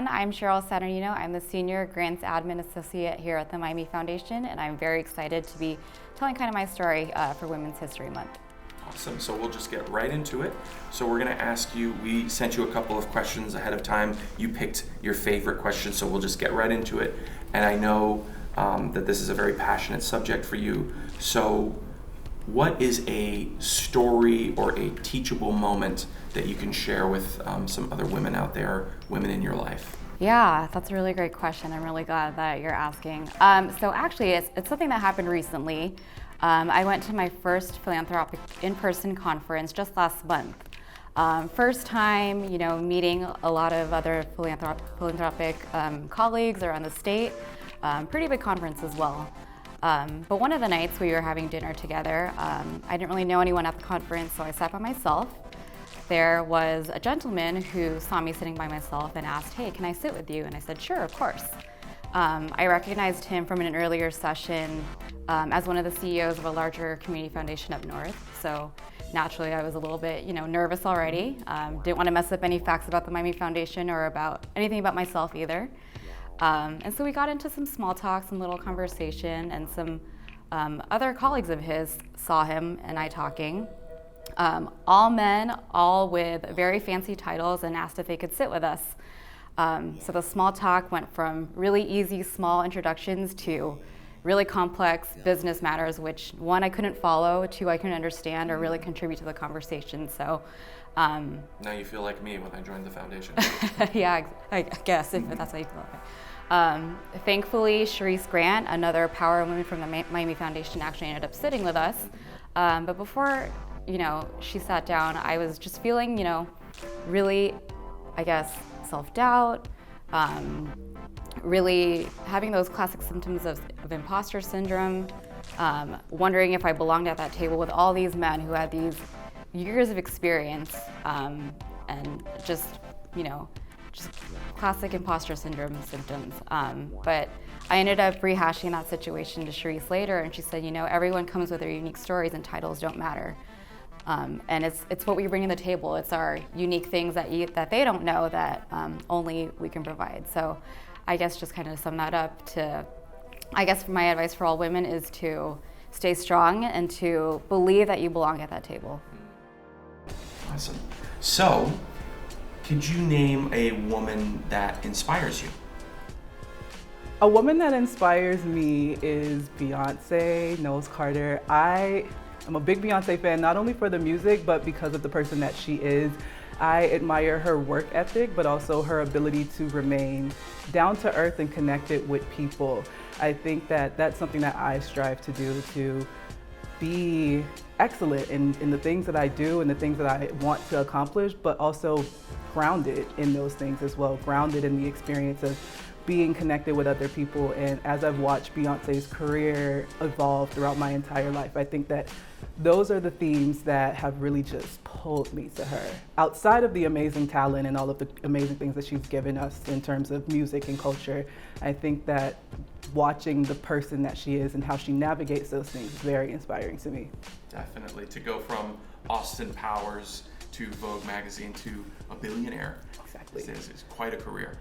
everyone. I'm Cheryl Saturnino. I'm the Senior Grants Admin Associate here at the Miami Foundation, and I'm very excited to be telling kind of my story for Women's History Month. Awesome, so we'll just get right into it. So we're gonna ask you, we sent you a couple of questions ahead of time. You picked your favorite question, so we'll just get right into it. And I know that this is a very passionate subject for you. So what is a story or a teachable moment that you can share with some other women out there, women in your life? Yeah, that's a really great question. I'm really glad that you're asking. So actually, it's something that happened recently. I went to my first philanthropic in-person conference just last month. First time, meeting a lot of other philanthropic colleagues around the state. Pretty big conference as well. But one of the nights we were having dinner together, I didn't really know anyone at the conference, so I sat by myself. There was a gentleman who saw me sitting by myself and asked, "Hey, can I sit with you?" And I said, "Sure, of course." I recognized him from an earlier session as one of the CEOs of a larger community foundation up north. So naturally, I was a little bit, nervous already. Didn't want to mess up any facts about the Miami Foundation or about anything about myself either. And so we got into some small talk, some little conversation, and some other colleagues of his saw him and I talking. All men, all with very fancy titles, and asked if they could sit with us. So the small talk went from really easy, small introductions to really complex business matters, which one, I couldn't follow, two, I couldn't understand or really contribute to the conversation. So Now you feel like me when I joined the foundation. yeah, I guess if that's how you feel. Thankfully, Sharice Grant, another power woman from the Miami Foundation, actually ended up sitting with us. But before, she sat down, I was just feeling, really, I guess, self-doubt, really having those classic symptoms of imposter syndrome, wondering if I belonged at that table with all these men who had these years of experience, and just classic imposter syndrome symptoms. But I ended up rehashing that situation to Sharice later, and she said, everyone comes with their unique stories and titles don't matter. And it's what we bring to the table. It's our unique things that they don't know that only we can provide. So I guess just kind of sum that up I guess my advice for all women is to stay strong and to believe that you belong at that table. Awesome. So, could you name a woman that inspires you? A woman that inspires me is Beyoncé, Knowles Carter. I'm a big Beyoncé fan, not only for the music, but because of the person that she is. I admire her work ethic, but also her ability to remain down to earth and connected with people. I think that that's something that I strive to do, to be excellent in the things that I do and the things that I want to accomplish, but also grounded in those things as well, grounded in the experience of being connected with other people. And as I've watched Beyoncé's career evolve throughout my entire life, I think that those are the themes that have really just pulled me to her. Outside of the amazing talent and all of the amazing things that she's given us in terms of music and culture, I think that watching the person that she is and how she navigates those things is very inspiring to me. Definitely. To go from Austin Powers to Vogue magazine to a billionaire. Exactly. It's quite a career.